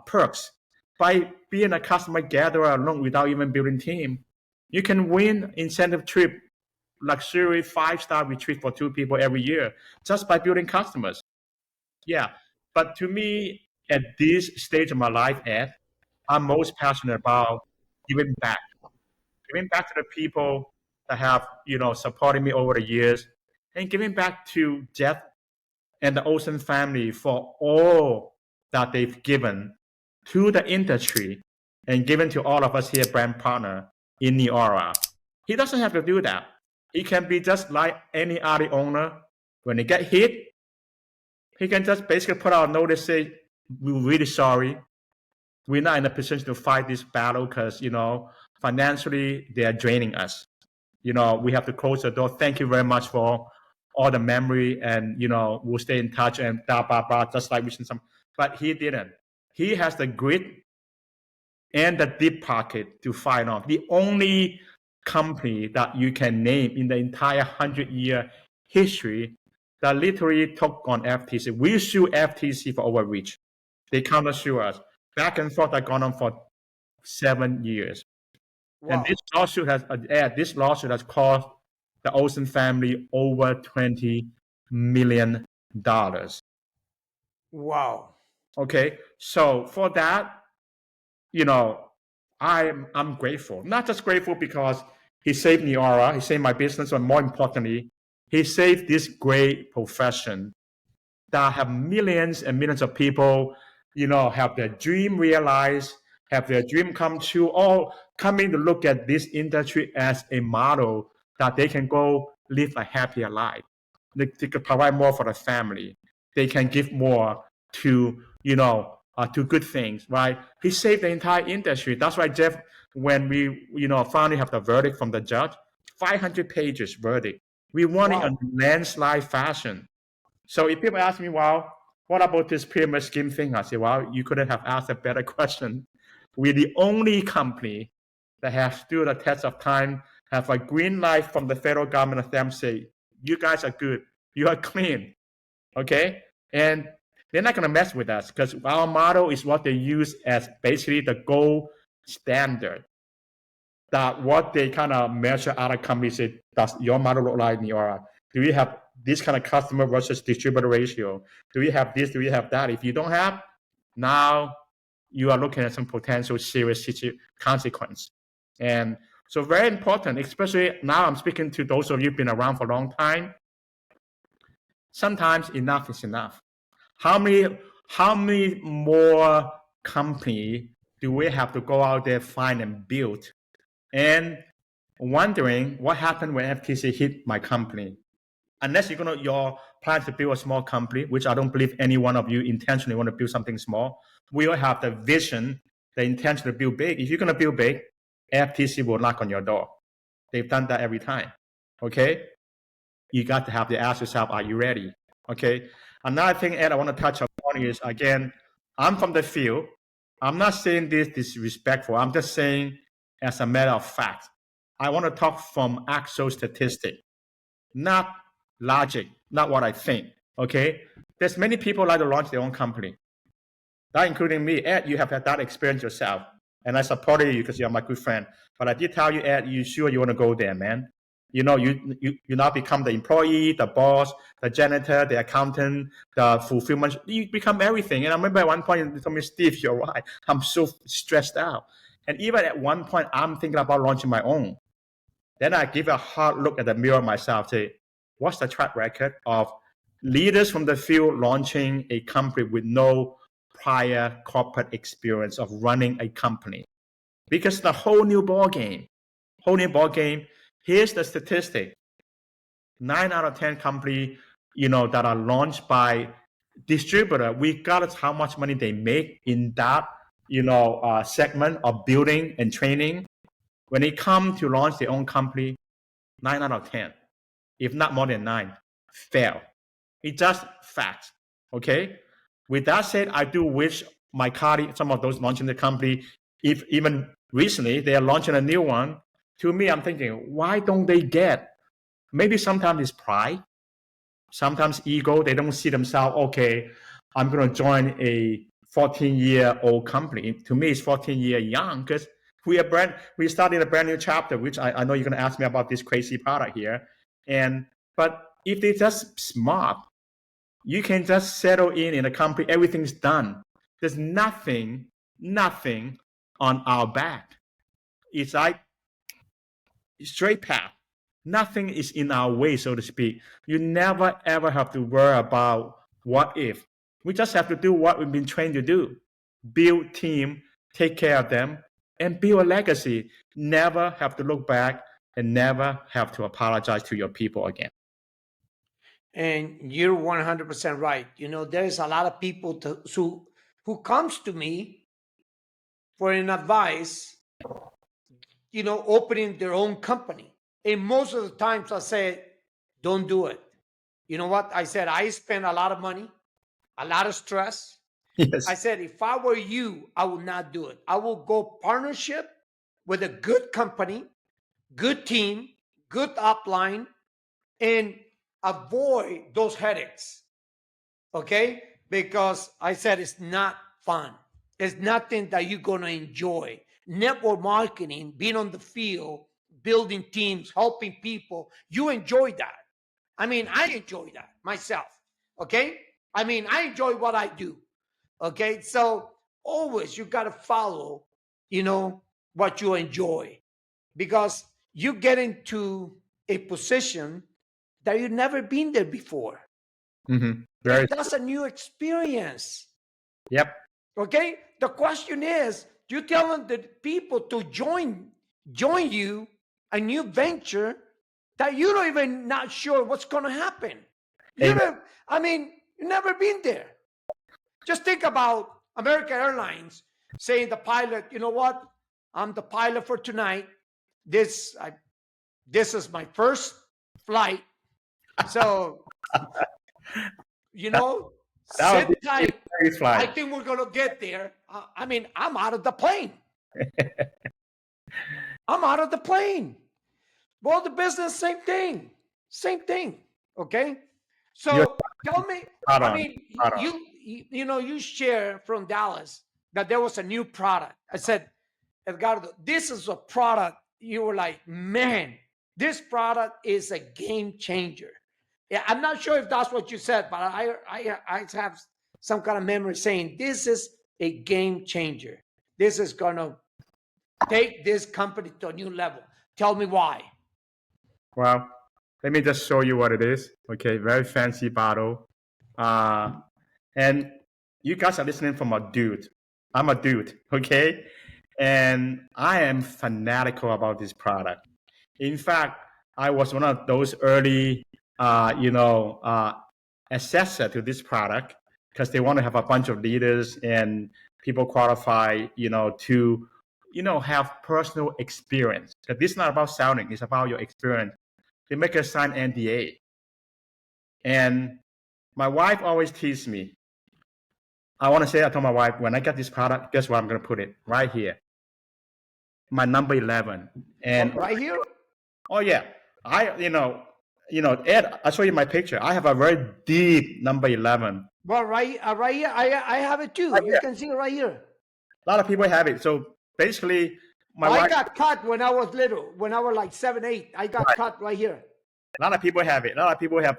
Speaker 1: perks. By being a customer gatherer alone without even building team, you can win incentive trip, luxury 5-star retreat for 2 people every year just by building customers. Yeah, but to me, at this stage of my life, Ed, I'm most passionate about giving back giving back to the people that have, supported me over the years, and giving back to Jeff and the Olsen family for all that they've given to the industry and given to all of us here, brand partner in New Aura. He doesn't have to do that. He can be just like any other owner. When they get hit, he can just basically put out a notice, say, we're really sorry. We're not in a position to fight this battle because, financially, they are draining us. We have to close the door. Thank you very much for all the memory, and, we'll stay in touch and blah, blah, blah, just like wishing some. But he didn't. He has the grit and the deep pocket to fight on. The only company that you can name in the entire 100-year history that literally took on FTC. We sue FTC for overreach. They counter sue us. Back and forth that gone on for 7 years. Wow. And this lawsuit has cost the Olsen family over $20 million.
Speaker 2: Wow.
Speaker 1: Okay, so for that, I'm grateful. Not just grateful because he saved New Aura, he saved my business, but more importantly, he saved this great profession that have millions and millions of people, have their dream realized, have their dream come true, all coming to look at this industry as a model that they can go live a happier life. They can provide more for the family. They can give more to, to good things, right? He saved the entire industry. That's why, Jeff, when we, finally have the verdict from the judge, 500 pages verdict. We won it in landslide fashion. So if people ask me, well, what about this pyramid scheme thing? I say, well, you couldn't have asked a better question. We're the only company that has stood the test of time, have a green light from the federal government of them say, you guys are good, you are clean, okay? And they're not gonna mess with us because our model is what they use as basically the gold standard. That what they kind of measure other companies say, does your model look like New Aura? Do we have this kind of customer versus distributor ratio? Do we have this? Do we have that? If you don't have, now you are looking at some potential serious consequence. And so very important, especially now I'm speaking to those of you who've been around for a long time. Sometimes enough is enough. How many more companies do we have to go out there, find and build? And wondering what happened when FTC hit my company. Unless your plan to build a small company, which I don't believe any one of you intentionally want to build something small. We all have the vision, the intention to build big. If you're going to build big, FTC will knock on your door. They've done that every time. Okay? You got to have to ask yourself, are you ready? Okay? Another thing, Ed, I want to touch upon is, again, I'm from the field. I'm not saying this disrespectful. I'm just saying as a matter of fact. I want to talk from actual statistic, not logic, not what I think, okay? There's many people like to launch their own company, that including me. Ed, you have had that experience yourself, and I supported you because you're my good friend. But I did tell you, Ed, you sure you want to go there, man? You now become the employee, the boss, the janitor, the accountant, the fulfillment. You become everything. And I remember at one point you told me, Steve, you're right. I'm so stressed out. And even at one point, I'm thinking about launching my own. Then I give a hard look at the mirror myself, say, what's the track record of leaders from the field launching a company with no prior corporate experience of running a company? Because the whole new ball game. Here's the statistic. 9 out of 10 companies, that are launched by distributor, regardless how much money they make in that, segment of building and training, when they come to launch their own company, 9 out of 10, if not more than 9, fail. It's just facts, okay? With that said, I do wish my colleagues, some of those launching the company, if even recently they are launching a new one, to me, I'm thinking, why don't they get? Maybe sometimes it's pride, sometimes ego. They don't see themselves, okay, I'm going to join a 14-year-old company. To me, it's 14 years young because we started a brand new chapter, which I know you're going to ask me about this crazy product here. But if they're just smart, you can just settle in a company, everything's done. There's nothing on our back. It's like straight path. Nothing is in our way, so to speak. You never ever have to worry about what if. We just have to do what we've been trained to do. Build team, take care of them, and build a legacy. Never have to look back and never have to apologize to your people again.
Speaker 2: And you're 100% right. You know, there's a lot of people who comes to me for an advice, you know, opening their own company. And most of the times I say, don't do it. You know what? I said, I spend a lot of money, a lot of stress.
Speaker 1: Yes.
Speaker 2: I said, if I were you, I would not do it. I will go partnership with a good company, good team, good upline, and avoid those headaches. Okay? Because I said it's not fun. It's nothing that you're going to enjoy. Network marketing, being on the field, building teams, helping people, you enjoy that. I mean, I enjoy that myself. Okay? I mean, I enjoy what I do. Okay? So always you got to follow, you know, what you enjoy, because you get into a position that you've never been there before.
Speaker 1: Mm-hmm.
Speaker 2: And that's a new experience.
Speaker 1: Yep.
Speaker 2: Okay? The question is, you telling the people to join you a new venture that you don't even not sure what's going to happen. You know, I mean, you've never been there. Just think about American Airlines saying the pilot, you know what? I'm the pilot for tonight. This is my first flight. So, you know, sit tight. I think we're going to get there. I mean, I'm out of the plane. I'm out of the plane. Well, the business, same thing. Same thing. Okay? So tell me, I mean, you know, you share from Dallas that there was a new product. I said, Edgardo, this is a product. You were like, man, this product is a game changer. Yeah, I'm not sure if that's what you said, but I have some kind of memory saying this is a game changer. This is going to take this company to a new level. Tell me why.
Speaker 1: Well, let me just show you what it is. Okay, very fancy bottle. And you guys are listening from a dude. I'm a dude, okay? And I am fanatical about this product. In fact, I was one of those early, assessor to this product, because they want to have a bunch of leaders and people qualify, to, have personal experience. Because this is not about selling, it's about your experience. They make us sign NDA. And my wife always teases me. I told my wife, when I get this product, guess where I'm going to put it? Right here. My number 11. And
Speaker 2: right here?
Speaker 1: Oh, yeah. Ed, I'll show you my picture. I have a very deep number 11.
Speaker 2: Well, right here, I have it too. You can see it right here.
Speaker 1: A lot of people have it. So basically,
Speaker 2: I got cut when I was little. When I was like 7, 8, I got cut right here.
Speaker 1: A lot of people have it. A lot of people have,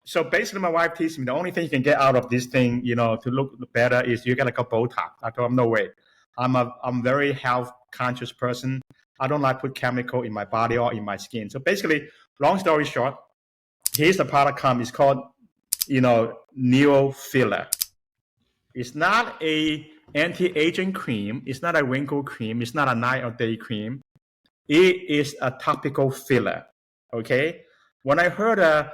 Speaker 1: So basically, my wife teaches me the only thing you can get out of this thing, to look better is you got to go Botox. I told him, no way. I'm very health conscious person. I don't like put chemical in my body or in my skin. So basically, long story short, here's the product come. It's called, Neo Filler. It's not a anti-aging cream. It's not a wrinkle cream. It's not a night or day cream. It is a topical filler. Okay. When I heard a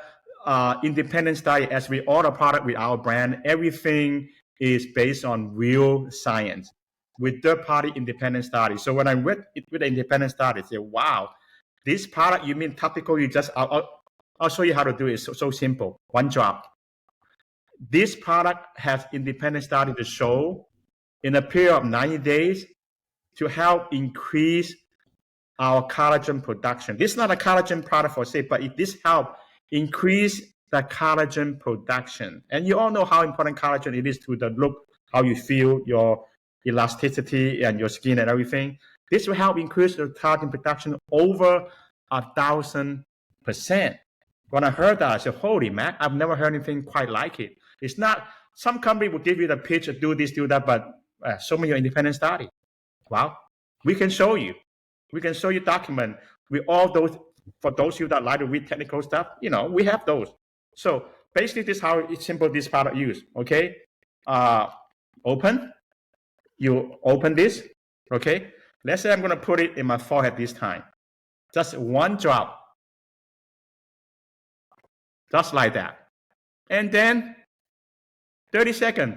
Speaker 1: independent study, as we order product with our brand, everything is based on real science with third-party independent studies. So when I went with the independent study, I said, wow, this product, you mean topical? I'll show you how to do it. It's so simple. One drop. This product has independent study to show in a period of 90 days to help increase our collagen production. This is not a collagen product for say, but this help increase the collagen production. And you all know how important collagen it is to the look, how you feel, your elasticity and your skin and everything. This will help increase the collagen production over 1,000%. When I heard that, I said, holy man, I've never heard anything quite like it. It's not, some company will give you the pitch, do this, do that, but show me your independent study. Well, we can show you. We can show you document with all those. For those of you that like to read technical stuff, we have those. So basically, this is how it's simple this product use. Okay, open. You open this. Okay, let's say I'm gonna put it in my forehead this time. Just one drop, just like that, and then 30 seconds.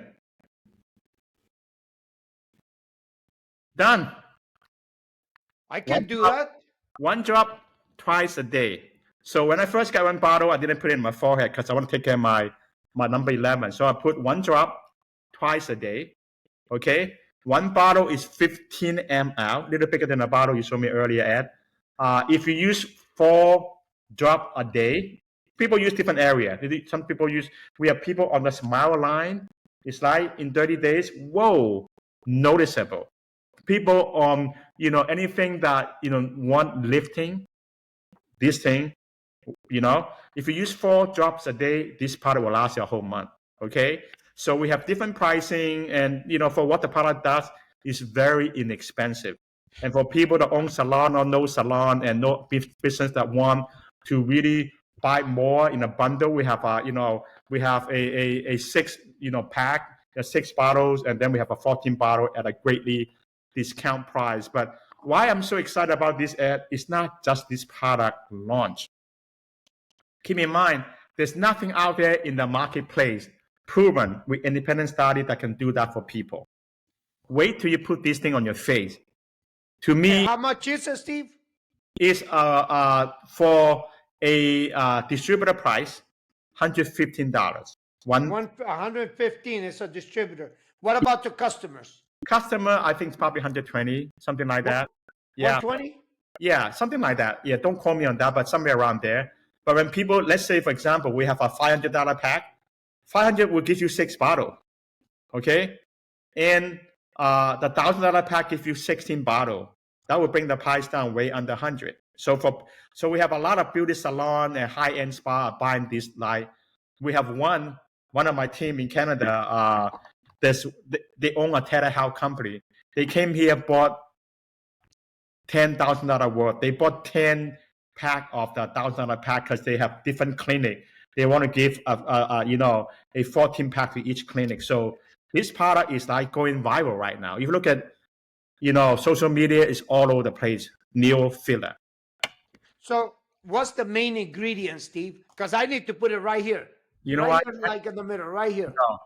Speaker 1: Done.
Speaker 2: I can do that.
Speaker 1: One drop twice a day. So when I first got one bottle, I didn't put it in my forehead because I want to take care of my number 11. So I put one drop twice a day. Okay. One bottle is 15 ml, a little bigger than the bottle you showed me earlier, Ed. If you use 4 drops a day, people use different area. Some people use, we have people on the smile line. It's like in 30 days, whoa, noticeable. People on, anything that, want lifting, this thing, if you use 4 drops a day, this product will last you a whole month. Okay. So we have different pricing, and, for what the product does, is very inexpensive. And for people that own salon or no salon and no business that want to really buy more in a bundle, we have we have a 6 pack, 6 bottles, and then we have a 14 bottle at a greatly discount price. But why I'm so excited about this ad is not just this product launch. Keep in mind, there's nothing out there in the marketplace proven with independent study that can do that for people. Wait till you put this thing on your face. To me,
Speaker 2: and how much is it, Steve?
Speaker 1: Is for a distributor price, $115.
Speaker 2: 115 is a distributor. What about the customers?
Speaker 1: Customer, I think it's probably 120, something like that. Yeah.
Speaker 2: 120?
Speaker 1: Yeah, something like that. Yeah, don't quote me on that, but somewhere around there. But when people, let's say, for example, we have a $500 pack, 500 will give you 6 bottles. Okay? And the $1,000 pack gives you 16 bottles. That will bring the price down way under 100. So we have a lot of beauty salon and high-end spa buying this line. We have one of my team in Canada, they own a telehealth company. They came here, bought $10,000 worth. They bought 10 pack of the $1,000 pack because they have different clinic. They want to give a 14 pack to each clinic. So this product is like going viral right now. If you look at social media, is all over the place. Neo filler.
Speaker 2: So what's the main ingredient, Steve? Because I need to put it right here.
Speaker 1: You know
Speaker 2: right
Speaker 1: what?
Speaker 2: Here, like in the middle, right here.
Speaker 1: No.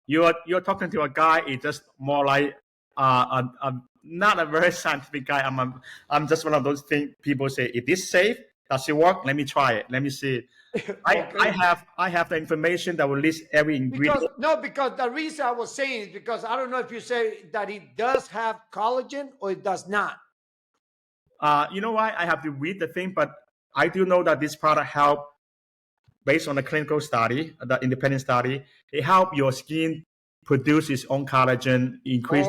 Speaker 1: You're talking to a guy. It's just more like not a very scientific guy. I'm just one of those people say, if this safe, does it work? Let me try it. Let me see it. Okay. I have the information that will list every ingredient.
Speaker 2: Because the reason I was saying is because I don't know if you say that it does have collagen or it does not.
Speaker 1: You know why? I have to read the thing, but I do know that this product help based on the clinical study, the independent study. It help your skin produce its own collagen, increase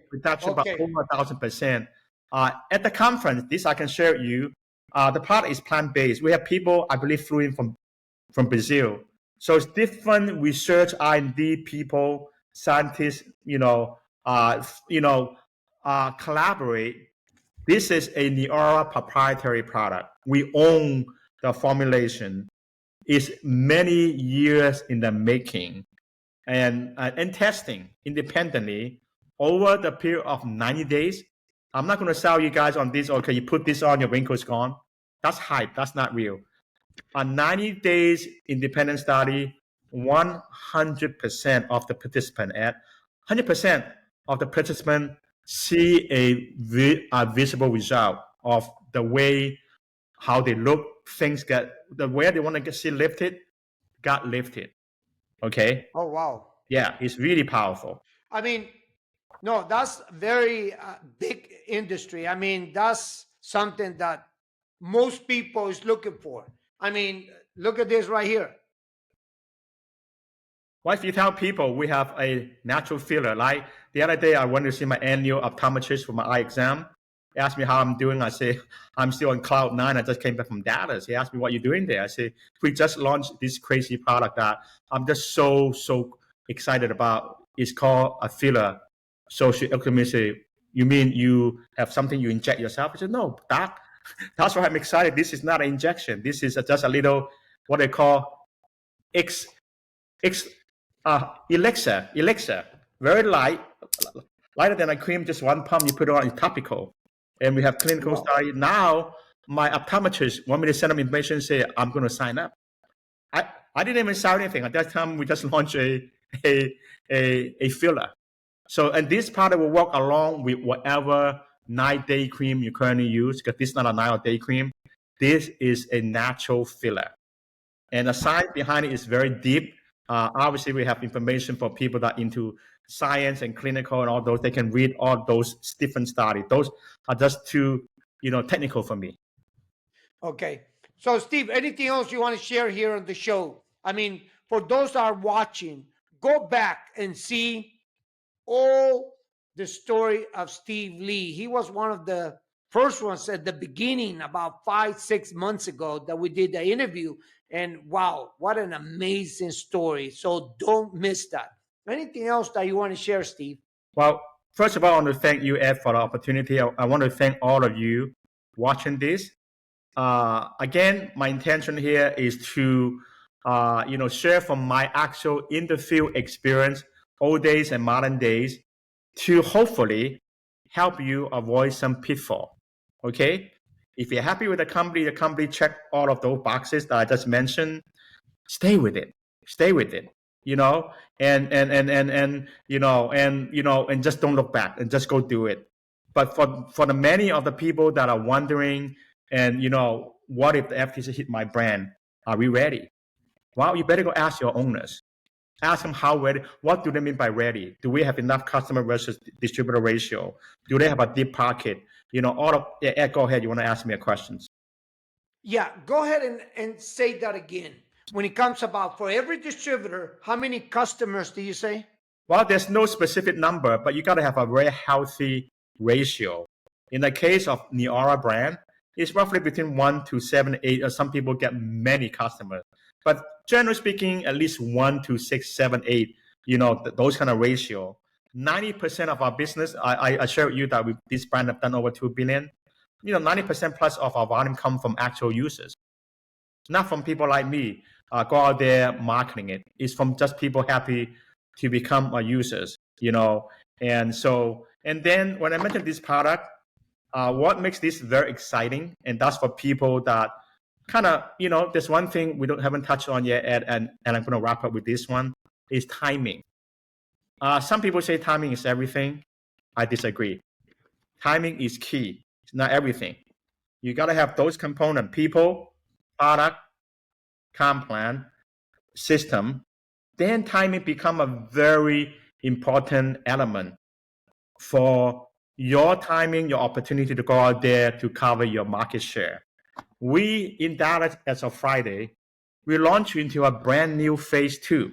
Speaker 1: production by over 1,000%. At the conference, this I can share with you. The product is plant-based. We have people, I believe, flew in from Brazil. So it's different research, R&D people, scientists, collaborate. This is a Neora proprietary product. We own the formulation. It's many years in the making and testing independently over the period of 90 days. I'm not going to sell you guys on this. Okay, you put this on, your wrinkles gone. That's hype. That's not real. A 90 days independent study, 100% of the participant 100% of the participant see a visible result of the way how they look. Things the way they want to see lifted, got lifted. Okay.
Speaker 2: Oh wow.
Speaker 1: Yeah, it's really powerful.
Speaker 2: I mean, no, that's very big industry. I mean, that's something that most people is looking for. I mean, look at this right here.
Speaker 1: Well, if you tell people we have a natural filler, like the other day I went to see my annual optometrist for my eye exam. He asked me how I'm doing. I say, I'm still on cloud 9. I just came back from Dallas. He asked me, what are you doing there? I say, we just launched this crazy product that I'm just so excited about. It's called a filler social economy, You mean you have something you inject yourself? I said, no, doc, that's why I'm excited. This is not an injection. This is just a little, what they call X, X, elixir, very light, lighter than a cream, just one pump, you put it on, it's topical. And we have clinical
Speaker 2: Wow.
Speaker 1: study. Now, my optometrist want me to send them information, say, I'm going to sign up. I didn't even sell anything. At that time, we just launched a filler. So, and this product will work along with whatever night-day cream you currently use, because this is not a night or day cream. This is a natural filler. And the science behind it is very deep. Obviously, we have information for people that are into science and clinical and all those. They can read all those different studies. Those are just too, technical for me.
Speaker 2: Okay. So, Steve, anything else you want to share here on the show? I mean, for those that are watching, go back and see all the story of Steve Lee. He was one of the first ones at the beginning, about 5-6 months ago, that we did the interview. And wow, what an amazing story. So don't miss that. Anything else that you want to share, Steve?
Speaker 1: Well, first of all, I want to thank you, Ed, for the opportunity. I want to thank all of you watching this. Again, my intention here is to, share from my actual in the field experience, old days and modern days, to hopefully help you avoid some pitfall. Okay, if you're happy with the company check all of those boxes that I just mentioned. Stay with it. Stay with it. And just don't look back and just go do it. But for the many of the people that are wondering, and what if the FTC hit my brand? Are we ready? Well, you better go ask your owners. Ask them how ready. What do they mean by ready? Do we have enough customer versus distributor ratio? Do they have a deep pocket? Go ahead. You want to ask me a question?
Speaker 2: Yeah, go ahead and say that again. When it comes about for every distributor, how many customers do you say?
Speaker 1: Well, there's no specific number, but you got to have a very healthy ratio. In the case of Neora brand, it's roughly between 1 to 7, 8, or some people get many customers. But generally speaking, at least 1 to 6, 7, 8, those kind of ratio. 90% of our business, I share with you that this brand have done over 2 billion. 90% plus of our volume come from actual users, not from people like me go out there marketing it. It's from just people happy to become users, And then when I mentioned this product, what makes this very exciting, and that's for people that kind of, there's one thing we haven't touched on yet, and I'm going to wrap up with this one, is timing. Some people say timing is everything. I disagree. Timing is key. It's not everything. You got to have those components: people, product, comp plan, system. Then timing become a very important element for your timing, your opportunity to go out there to cover your market share. We, in Dallas, as of Friday, we launched into a brand new phase 2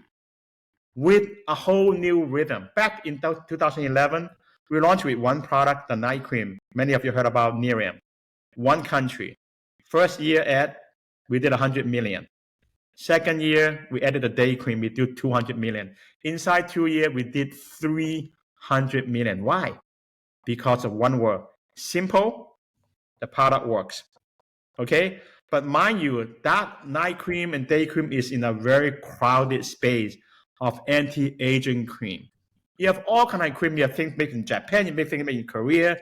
Speaker 1: with a whole new rhythm. Back in 2011, we launched with one product, the night cream. Many of you heard about Miriam. One country. First year we did 100 million. Second year, we added the day cream, we did 200 million. Inside 2 years, we did 300 million. Why? Because of one word: simple. The product works. Okay? But mind you, that night cream and day cream is in a very crowded space of anti-aging cream. You have all kind of cream. You have things made in Japan, you have things made in Korea.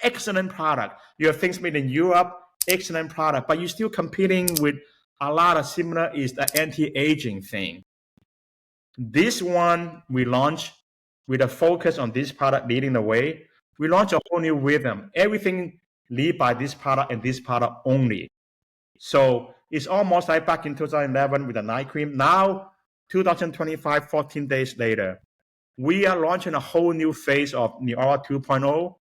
Speaker 1: Excellent product. You have things made in Europe. Excellent product. But you're still competing with a lot of similar is the anti-aging thing. This one we launched with a focus on this product leading the way. We launched a whole new rhythm. Everything lead by this product and this product only. So it's almost like back in 2011 with the night cream. Now, 2025, 14 days later, we are launching a whole new phase of Neora 2.0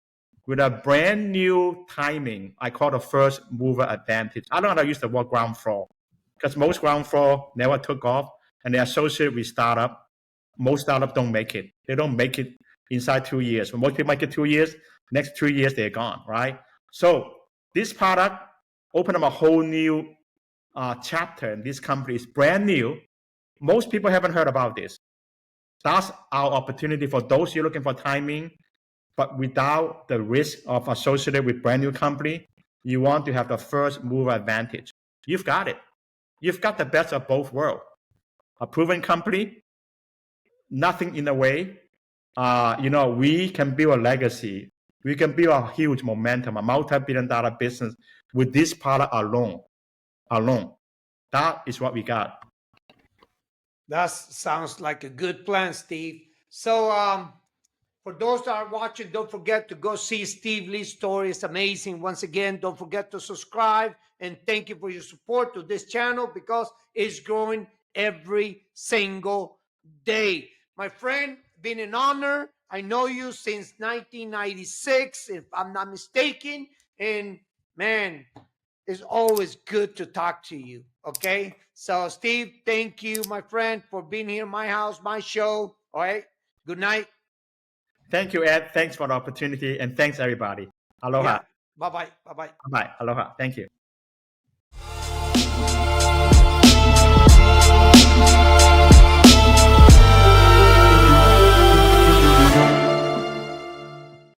Speaker 1: with a brand new timing. I call the first mover advantage. I don't know how to use the word ground floor, because most ground floor never took off, and they're associated with startup. Most startups don't make it. They don't make it inside 2 years. When most people make it 2 years, next 2 years, they're gone, right? So this product opened up a whole new chapter, and this company is brand new. Most people haven't heard about this. That's our opportunity for those you're looking for timing. but without the risk of associated with brand new company. You want to have the first mover advantage. You've got it. You've got the best of both worlds. A proven company, nothing in the way. We can build a legacy. We can build a huge momentum, a multi-billion-dollar business with this product alone. That is what we got.
Speaker 2: That sounds like a good plan, Steve. So, for those that are watching, don't forget to go see Steve Lee's story. It's amazing. Once again, don't forget to subscribe, and thank you for your support to this channel because it's growing every single day. My friend, been an honor. I know you since 1996, if I'm not mistaken. And man, it's always good to talk to you. Okay. So, Steve, thank you, my friend, for being here in my house, my show. All right. Good night.
Speaker 1: Thank you, Ed. Thanks for the opportunity, and thanks everybody. Aloha.
Speaker 2: Yeah. Bye-bye. Bye-bye.
Speaker 1: Bye. Aloha. Thank you.